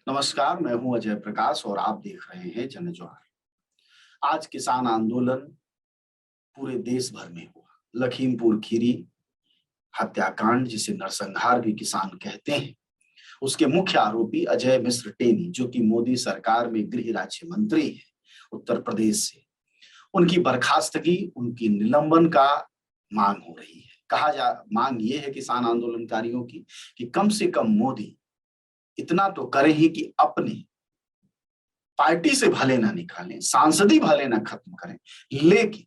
नमस्कार, मैं हूं अजय प्रकाश और आप देख रहे हैं जन ज्वार। आज किसान आंदोलन पूरे देश भर में हुआ। लखीमपुर खीरी हत्याकांड, जिसे नरसंहार भी किसान कहते हैं, उसके मुख्य आरोपी अजय मिश्र टेनी, जो कि मोदी सरकार में गृह राज्य मंत्री है उत्तर प्रदेश से, उनकी बर्खास्तगी, उनकी निलंबन का मांग हो रही है। मांग ये है किसान आंदोलनकारियों की कि कम से कम मोदी इतना तो करें ही कि अपने पार्टी से भले ना निकालें, सांसदी भले ना खत्म करें, लेकिन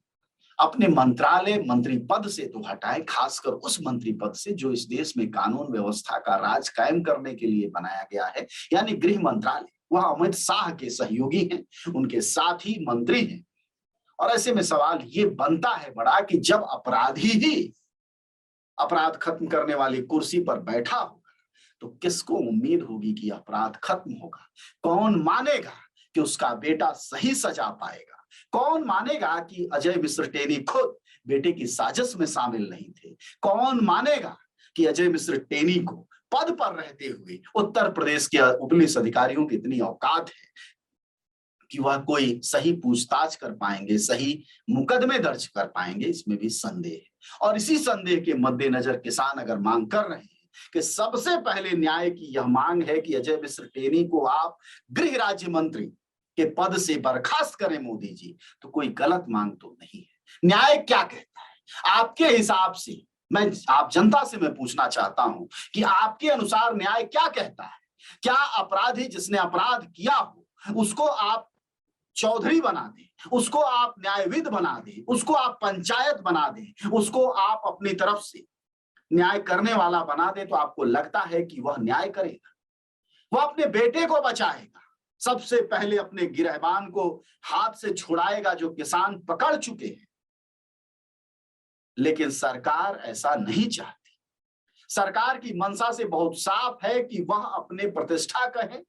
अपने मंत्रालय मंत्री पद से तो हटाएं, खासकर उस मंत्री पद से जो इस देश में कानून व्यवस्था का राज कायम करने के लिए बनाया गया है, यानी गृह मंत्रालय। वह अमित शाह के सहयोगी हैं, उनके साथ ही मंत्री हैं। और ऐसे में सवाल ये बनता है बड़ा कि जब अपराधी ही अपराध खत्म करने वाली कुर्सी पर बैठा होगा, तो किसको उम्मीद होगी कि अपराध खत्म होगा? कौन मानेगा कि उसका बेटा सही सजा पाएगा? कौन मानेगा कि अजय मिश्र टेनी खुद बेटे की साजिश में शामिल नहीं थे? कौन मानेगा कि अजय मिश्र टेनी को पद पर रहते हुए उत्तर प्रदेश के पुलिस अधिकारियों की इतनी औकात है कि वह कोई सही पूछताछ कर पाएंगे, सही मुकदमे दर्ज कर पाएंगे? इसमें भी संदेह है। और इसी संदेह के मद्देनजर किसान अगर मांग कर रहे हैं कि सबसे पहले न्याय की यह मांग है कि अजय मिश्र टेनी को आप गृह राज्य मंत्री के पद से बर्खास्त करें मोदी जी, तो कोई गलत मांग तो नहीं है। न्याय क्या कहता है आपके हिसाब से? आप जनता से मैं पूछना चाहता हूं कि आपके अनुसार न्याय क्या कहता है? क्या अपराधी जिसने अपराध किया हो उसको आप चौधरी बना दें, उसको आप न्यायविद बना दें, उसको आप पंचायत बना दें, उसको आप अपनी तरफ से न्याय करने वाला बना दे, तो आपको लगता है कि वह न्याय करेगा? वह अपने बेटे को बचाएगा, सबसे पहले अपने गिरहबान को हाथ से छुड़ाएगा जो किसान पकड़ चुके हैं। लेकिन सरकार ऐसा नहीं चाहती। सरकार की मंशा से बहुत साफ है कि वह अपने प्रतिष्ठा कहें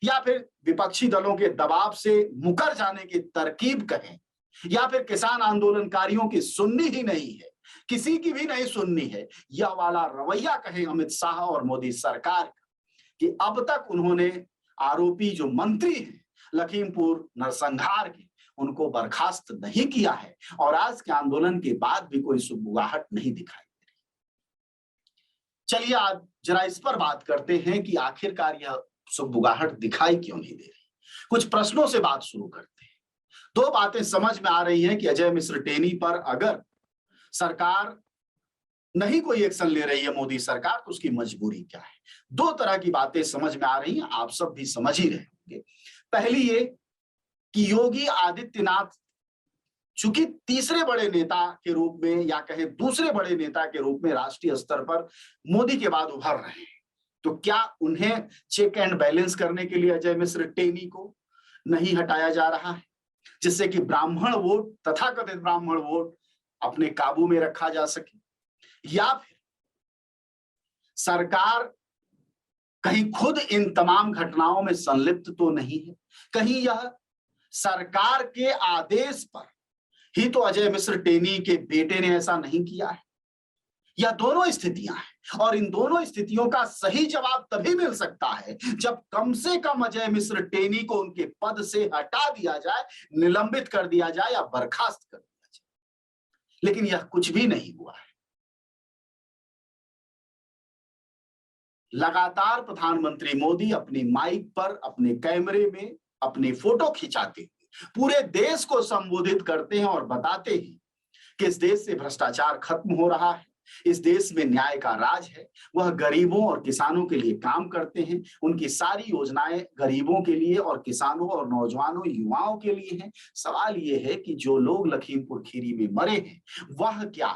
या फिर विपक्षी दलों के दबाव से मुकर जाने की तरकीब कहें, या फिर किसान आंदोलनकारियों की सुननी ही नहीं है, किसी की भी नहीं सुननी है, यह वाला रवैया कहें अमित शाह और मोदी सरकार का, कि अब तक उन्होंने आरोपी जो मंत्री हैं लखीमपुर नरसंहार के, उनको बर्खास्त नहीं किया है और आज के आंदोलन के बाद भी कोई सुगबुगाहट नहीं दिखाई दे रही। चलिए आज जरा इस पर बात करते हैं कि आखिरकार यह सुगबुगाहट दिखाई क्यों नहीं दे रही। कुछ प्रश्नों से बात शुरू करते हैं। दो बातें समझ में आ रही हैं कि अजय मिश्र टेनी पर अगर सरकार नहीं कोई एक्शन ले रही है मोदी सरकार, तो उसकी मजबूरी क्या है। दो तरह की बातें समझ में आ रही हैं, आप सब भी समझ ही रहे होंगे। पहली ये कि योगी आदित्यनाथ चूंकि तीसरे बड़े नेता के रूप में या कहे दूसरे बड़े नेता के रूप में राष्ट्रीय स्तर पर मोदी के बाद उभर रहे हैं, तो क्या उन्हें चेक एंड बैलेंस करने के लिए अजय मिश्र टेनी को नहीं हटाया जा रहा है, जिससे कि ब्राह्मण वोट, तथाकथित ब्राह्मण वोट अपने काबू में रखा जा सके? या फिर सरकार कहीं खुद इन तमाम घटनाओं में संलिप्त तो नहीं है? कहीं यह सरकार के आदेश पर ही तो अजय मिश्र टेनी के बेटे ने ऐसा नहीं किया है? यह दोनों स्थितियां हैं और इन दोनों स्थितियों का सही जवाब तभी मिल सकता है जब कम से कम अजय मिश्र टेनी को उनके पद से हटा दिया जाए, निलंबित कर दिया जाए या बर्खास्त कर दिया जाए। लेकिन यह कुछ भी नहीं हुआ है। लगातार प्रधानमंत्री मोदी अपनी माइक पर, अपने कैमरे में अपनी फोटो खिंचाते हुए पूरे देश को संबोधित करते हैं और बताते हैं कि इस देश से भ्रष्टाचार खत्म हो रहा है, इस देश में न्याय का राज है, वह गरीबों और किसानों के लिए काम करते हैं, उनकी सारी योजनाएं गरीबों के लिए और किसानों और नौजवानों युवाओं के लिए हैं। सवाल यह है कि जो लोग लखीमपुर खीरी में मरे हैं, वह क्या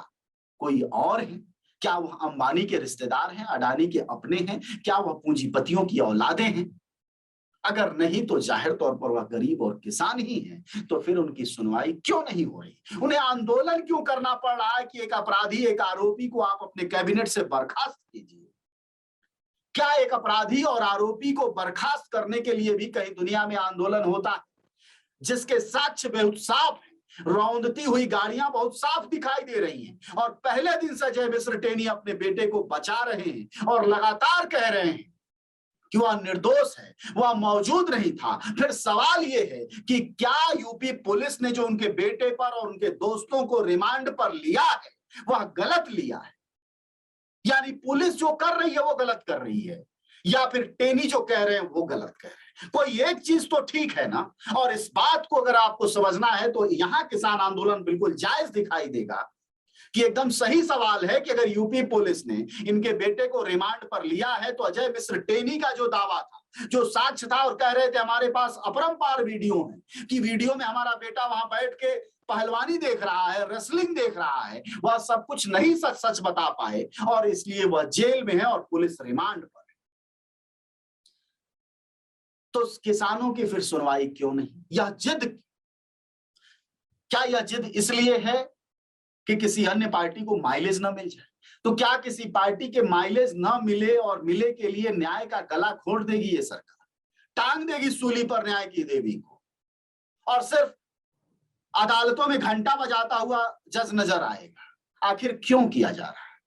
कोई और है? क्या वह अंबानी के रिश्तेदार हैं, अडानी के अपने हैं? क्या वह पूंजीपतियों की औलादें हैं? अगर नहीं तो जाहिर तौर पर वह गरीब और किसान ही हैं। तो फिर उनकी सुनवाई क्यों नहीं हो रही? उन्हें आंदोलन क्यों करना पड़ रहा है कि एक अपराधी, एक आरोपी को आप अपने कैबिनेट से बर्खास्त कीजिए? क्या एक अपराधी और आरोपी को बर्खास्त करने के लिए भी कहीं दुनिया में आंदोलन होता है, जिसके साक्ष्य बहुत साफ है? रौंदती हुई गाड़ियां बहुत साफ दिखाई दे रही हैं और पहले दिन से अजय मिश्र टेनी अपने बेटे को बचा रहे हैं और लगातार कह रहे हैं कि वह निर्दोष है, वह मौजूद नहीं था। फिर सवाल यह है कि क्या यूपी पुलिस ने जो उनके बेटे पर और उनके दोस्तों को रिमांड पर लिया है वह गलत लिया है? यानी पुलिस जो कर रही है वो गलत कर रही है, या फिर टेनी जो कह रहे हैं वो गलत कह रहे हैं? कोई एक चीज तो ठीक है ना। और इस बात को अगर आपको समझना है तो यहां किसान आंदोलन बिल्कुल जायज दिखाई देगा कि एकदम सही सवाल है कि अगर यूपी पुलिस ने इनके बेटे को रिमांड पर लिया है तो अजय मिश्र टेनी का जो दावा था, जो साक्ष्य था, और कह रहे थे हमारे पास अपरंपार वीडियो है कि वीडियो में हमारा बेटा वहां बैठ के पहलवानी देख रहा है, रेसलिंग देख रहा है, वह सब कुछ नहीं सच सच बता पाए और इसलिए वह जेल में है और पुलिस रिमांड पर है। तो किसानों की फिर सुनवाई क्यों नहीं? यह जिद, क्या यह जिद इसलिए है कि किसी अन्य पार्टी को माइलेज न मिल जाए? तो क्या किसी पार्टी के माइलेज न मिले और मिले के लिए न्याय का गला घोट देगी ये सरकार? टांग देगी सूली पर न्याय की देवी को और सिर्फ अदालतों में घंटा बजाता हुआ जज नजर आएगा? आखिर क्यों किया जा रहा है?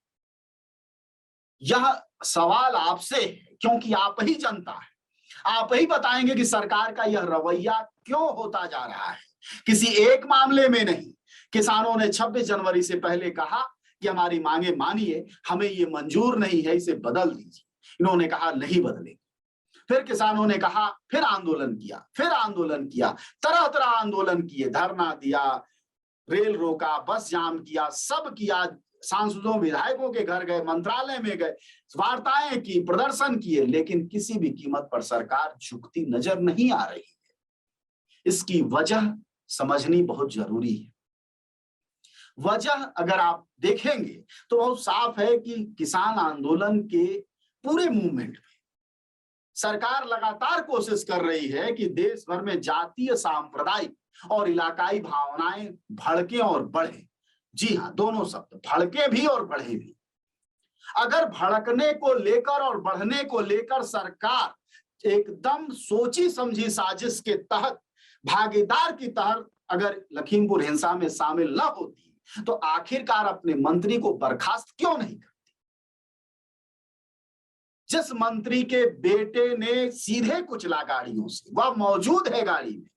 यह सवाल आपसे है क्योंकि आप ही जनता है। आप ही बताएंगे कि सरकार का यह रवैया क्यों होता जा रहा है। किसी एक मामले में नहीं। किसानों ने 26 जनवरी से पहले कहा कि हमारी मांगे मानिए, हमें ये मंजूर नहीं है, इसे बदल दीजिए। इन्होंने कहा नहीं बदलेंगे। फिर किसानों ने कहा, फिर आंदोलन किया, फिर आंदोलन किया, तरह तरह आंदोलन किए, धरना दिया, रेल रोका, बस जाम किया, सब किया, सांसदों विधायकों के घर गए, मंत्रालय में गए, वार्ताएं की, प्रदर्शन किए, लेकिन किसी भी कीमत पर सरकार झुकती नजर नहीं आ रही है। इसकी वजह समझनी बहुत जरूरी है। वजह अगर आप देखेंगे तो बहुत साफ है कि किसान आंदोलन के पूरे मूवमेंट में सरकार लगातार कोशिश कर रही है कि देश भर में जातीय, सांप्रदायिक और इलाकाई भावनाएं भड़के और बढ़े। जी हाँ, दोनों शब्द, भड़के भी और बढ़े भी। अगर भड़कने को लेकर और बढ़ने को लेकर सरकार एकदम सोची समझी साजिश के तहत, भागीदार की तरह अगर लखीमपुर हिंसा में शामिल न होती तो आखिरकार अपने मंत्री को बर्खास्त क्यों नहीं करती? जिस मंत्री के बेटे ने सीधे कुचला गाड़ियों से, वह मौजूद है गाड़ी में,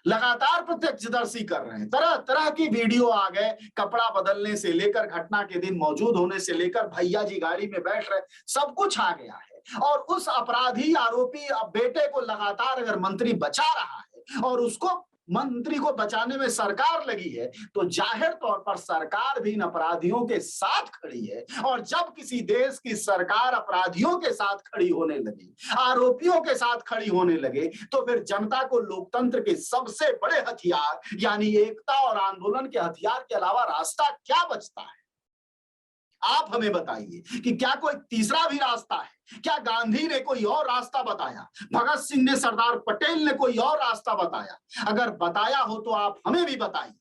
लगातार प्रत्यक्षदर्शी कर रहे हैं, तरह तरह की वीडियो आ गए, कपड़ा बदलने से लेकर घटना के दिन मौजूद होने से लेकर भैया जी गाड़ी में बैठ रहे, सब कुछ आ गया है। और उस अपराधी आरोपी बेटे को लगातार अगर मंत्री बचा रहा है और उसको, मंत्री को बचाने में सरकार लगी है, तो जाहिर तौर पर सरकार भी इन अपराधियों के साथ खड़ी है। और जब किसी देश की सरकार अपराधियों के साथ खड़ी होने लगी, आरोपियों के साथ खड़ी होने लगे, तो फिर जनता को लोकतंत्र के सबसे बड़े हथियार यानी एकता और आंदोलन के हथियार के अलावा रास्ता क्या बचता है? आप हमें बताइए कि क्या कोई तीसरा भी रास्ता है? क्या गांधी ने कोई और रास्ता बताया? भगत सिंह ने, सरदार पटेल ने कोई और रास्ता बताया? अगर बताया हो तो आप हमें भी बताइए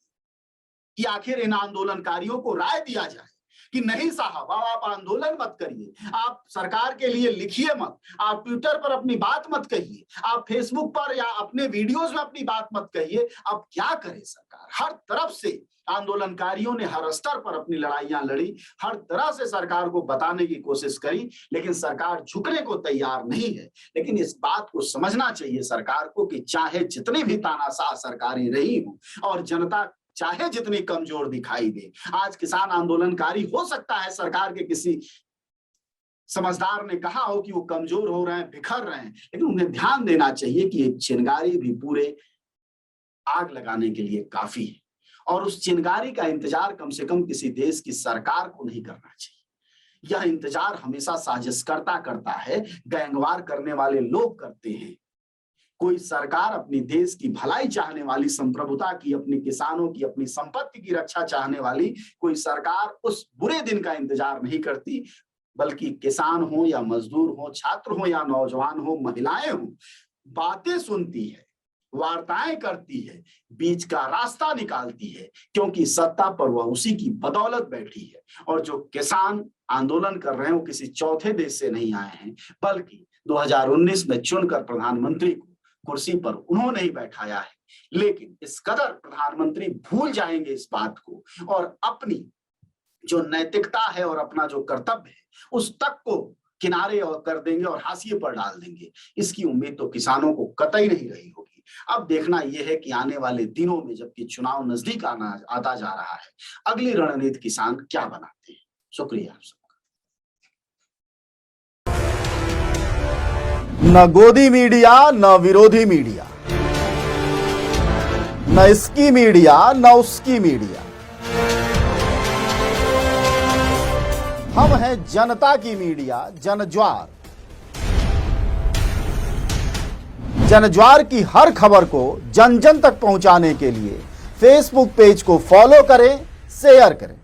कि आखिर इन आंदोलनकारियों को राय दिया जाए कि नहीं साहब, आप आंदोलन मत करिए, आप सरकार के लिए लिखिए मत, आप ट्विटर पर अपनी बात मत कहिए, आप फेसबुक पर या अपने वीडियोस में अपनी बात मत कहिए। अब क्या करे सरकार? हर तरफ से आंदोलनकारियों ने हर स्तर पर अपनी लड़ाइयां लड़ी, हर तरह से सरकार को बताने की कोशिश करी, लेकिन सरकार झुकने को तैयार नहीं है। लेकिन इस बात को समझना चाहिए सरकार को कि चाहे जितनी भी तानाशाह सरकारें रही हो और जनता चाहे जितनी कमजोर दिखाई दे, आज किसान आंदोलनकारी, हो सकता है सरकार के किसी समझदार ने कहा हो कि वो कमजोर हो रहे हैं, बिखर रहे हैं, लेकिन उन्हें ध्यान देना चाहिए कि एक चिंगारी भी पूरे आग लगाने के लिए काफी है। और उस चिंगारी का इंतजार कम से कम किसी देश की सरकार को नहीं करना चाहिए। यह इंतजार हमेशा साजिशकर्ता करता है, गैंगवार करने वाले लोग करते हैं। कोई सरकार अपनी देश की भलाई चाहने वाली, संप्रभुता की, अपने किसानों की, अपनी संपत्ति की रक्षा चाहने वाली कोई सरकार उस बुरे दिन का इंतजार नहीं करती, बल्कि किसान हो या मजदूर हो, छात्र हो या नौजवान हो, महिलाएं हो, बातें सुनती है, वार्ताएं करती है, बीच का रास्ता निकालती है, क्योंकि सत्ता पर वह उसी की बदौलत बैठी है। और जो किसान आंदोलन कर रहे हैं वो किसी चौथे देश से नहीं आए हैं, बल्कि 2019 में चुनकर प्रधानमंत्री को कुर्सी पर उन्होंने ही बैठाया है। लेकिन इस कदर प्रधानमंत्री भूल जाएंगे इस बात को और अपनी जो नैतिकता है और अपना जो कर्तव्य है उस तक को किनारे और कर देंगे और हाशिए पर डाल देंगे, इसकी उम्मीद तो किसानों को कतई नहीं रही होगी। अब देखना यह है कि आने वाले दिनों में जबकि चुनाव नजदीक आता जा रहा है, अगली रणनीति किसान क्या बनाते हैं। शुक्रिया आप सबका। न गोदी मीडिया न विरोधी मीडिया, न इसकी मीडिया न उसकी मीडिया, हम हैं जनता की मीडिया जनज्वार। जनज्वार की हर खबर को जन जन तक पहुंचाने के लिए फेसबुक पेज को फॉलो करें, शेयर करें।